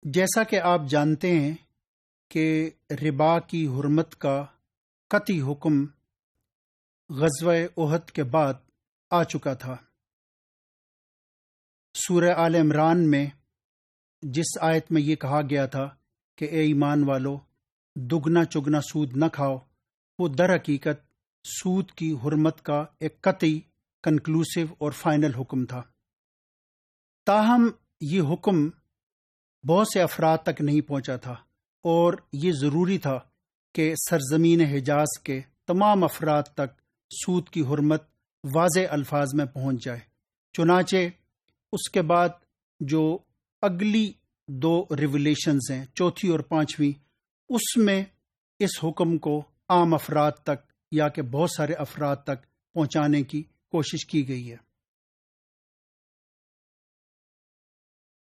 جیسا کہ آپ جانتے ہیں کہ ربا کی حرمت کا قطعی حکم غزوہ احد کے بعد آ چکا تھا۔ سورہ آل عمران میں جس آیت میں یہ کہا گیا تھا کہ اے ایمان والو دگنا چگنا سود نہ کھاؤ، وہ در حقیقت سود کی حرمت کا ایک قطعی کنکلوسیو اور فائنل حکم تھا۔ تاہم یہ حکم بہت سے افراد تک نہیں پہنچا تھا اور یہ ضروری تھا کہ سرزمین حجاز کے تمام افراد تک سود کی حرمت واضح الفاظ میں پہنچ جائے۔ چنانچہ اس کے بعد جو اگلی دو ریولیشنز ہیں، چوتھی اور پانچویں، اس میں اس حکم کو عام افراد تک یا کہ بہت سارے افراد تک پہنچانے کی کوشش کی گئی ہے۔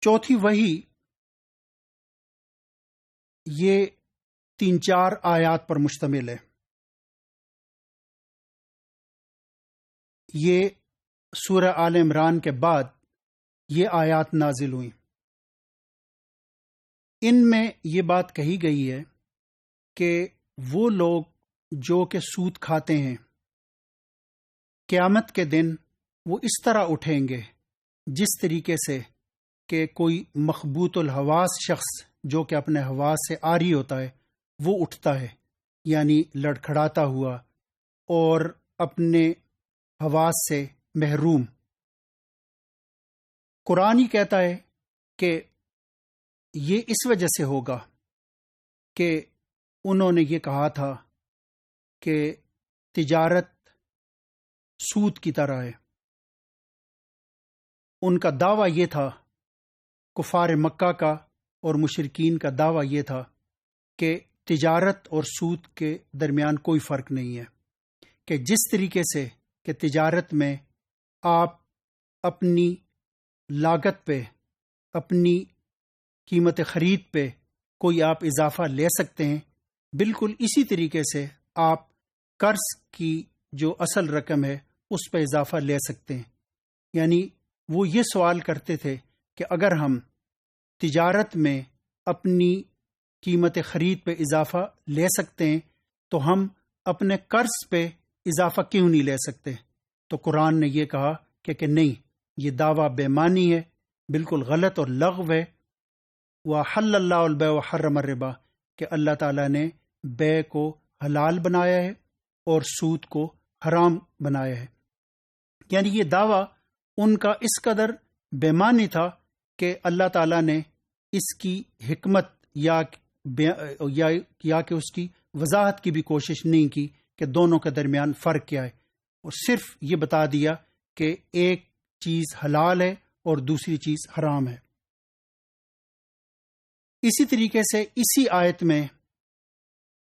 چوتھی وحی یہ 3-4 آیات پر مشتمل ہے۔ یہ سورہ آل عمران کے بعد یہ آیات نازل ہوئیں۔ ان میں یہ بات کہی گئی ہے کہ وہ لوگ جو کہ سود کھاتے ہیں قیامت کے دن وہ اس طرح اٹھیں گے جس طریقے سے کہ کوئی مخبوط الحواس شخص جو کہ اپنے حواس سے عاری ہوتا ہے وہ اٹھتا ہے، یعنی لڑکھڑاتا ہوا اور اپنے حواس سے محروم۔ قرآن ہی کہتا ہے کہ یہ اس وجہ سے ہوگا کہ انہوں نے یہ کہا تھا کہ تجارت سود کی طرح ہے۔ ان کا دعویٰ یہ تھا، کفار مکہ کا اور مشرکین کا دعویٰ یہ تھا کہ تجارت اور سود کے درمیان کوئی فرق نہیں ہے، کہ جس طریقے سے کہ تجارت میں آپ اپنی لاگت پہ، اپنی قیمت خرید پہ کوئی آپ اضافہ لے سکتے ہیں، بالکل اسی طریقے سے آپ قرض کی جو اصل رقم ہے اس پہ اضافہ لے سکتے ہیں۔ یعنی وہ یہ سوال کرتے تھے کہ اگر ہم تجارت میں اپنی قیمت خرید پہ اضافہ لے سکتے ہیں تو ہم اپنے قرض پہ اضافہ کیوں نہیں لے سکتے؟ تو قرآن نے یہ کہا کہ نہیں، یہ دعویٰ بے معنی ہے، بالکل غلط اور لغو ہے۔ وَأَحَلَّ اللَّهُ الْبَيْعَ وَحَرَّمَ الرِّبَا، کہ اللہ تعالیٰ نے بے کو حلال بنایا ہے اور سود کو حرام بنایا ہے۔ یعنی یہ دعویٰ ان کا اس قدر بے معنی تھا کہ اللہ تعالیٰ نے اس کی حکمت یا کہ اس کی وضاحت کی بھی کوشش نہیں کی کہ دونوں کے درمیان فرق کیا ہے، اور صرف یہ بتا دیا کہ ایک چیز حلال ہے اور دوسری چیز حرام ہے۔ اسی طریقے سے اسی آیت میں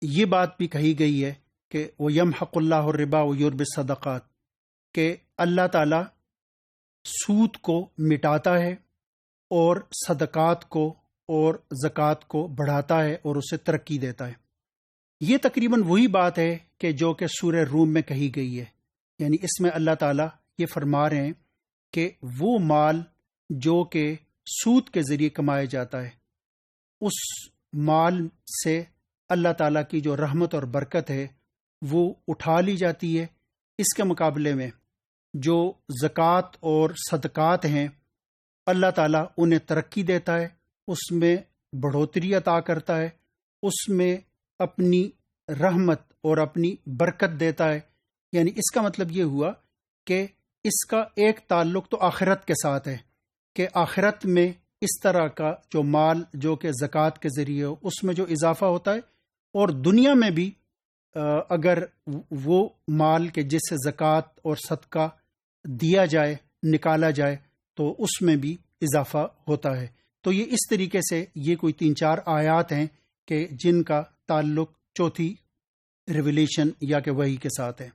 یہ بات بھی کہی گئی ہے کہ وَيَمْحَقُ اللَّهُ الرِّبَا وَيُرْبِي الصَّدَقَاتِ، کہ اللہ تعالیٰ سود کو مٹاتا ہے اور صدقات کو اور زکوٰۃ کو بڑھاتا ہے اور اسے ترقی دیتا ہے۔ یہ تقریباً وہی بات ہے کہ سورہ روم میں کہی گئی ہے۔ یعنی اس میں اللہ تعالیٰ یہ فرما رہے ہیں کہ وہ مال جو کہ سود کے ذریعے کمایا جاتا ہے، اس مال سے اللہ تعالیٰ کی جو رحمت اور برکت ہے وہ اٹھا لی جاتی ہے۔ اس کے مقابلے میں جو زکوٰۃ اور صدقات ہیں، اللہ تعالیٰ انہیں ترقی دیتا ہے، اس میں بڑھوتری عطا کرتا ہے، اس میں اپنی رحمت اور اپنی برکت دیتا ہے۔ یعنی اس کا مطلب یہ ہوا کہ اس کا ایک تعلق تو آخرت کے ساتھ ہے کہ آخرت میں اس طرح کا جو مال جو کہ زکوٰۃ کے ذریعے ہو اس میں جو اضافہ ہوتا ہے، اور دنیا میں بھی اگر وہ مال کے جس سے زکوٰۃ اور صدقہ دیا جائے، نکالا جائے، تو اس میں بھی اضافہ ہوتا ہے۔ تو یہ اس طریقے سے یہ کوئی 3-4 آیات ہیں کہ جن کا تعلق چوتھی ریولیشن یا کہ وحی کے ساتھ ہے۔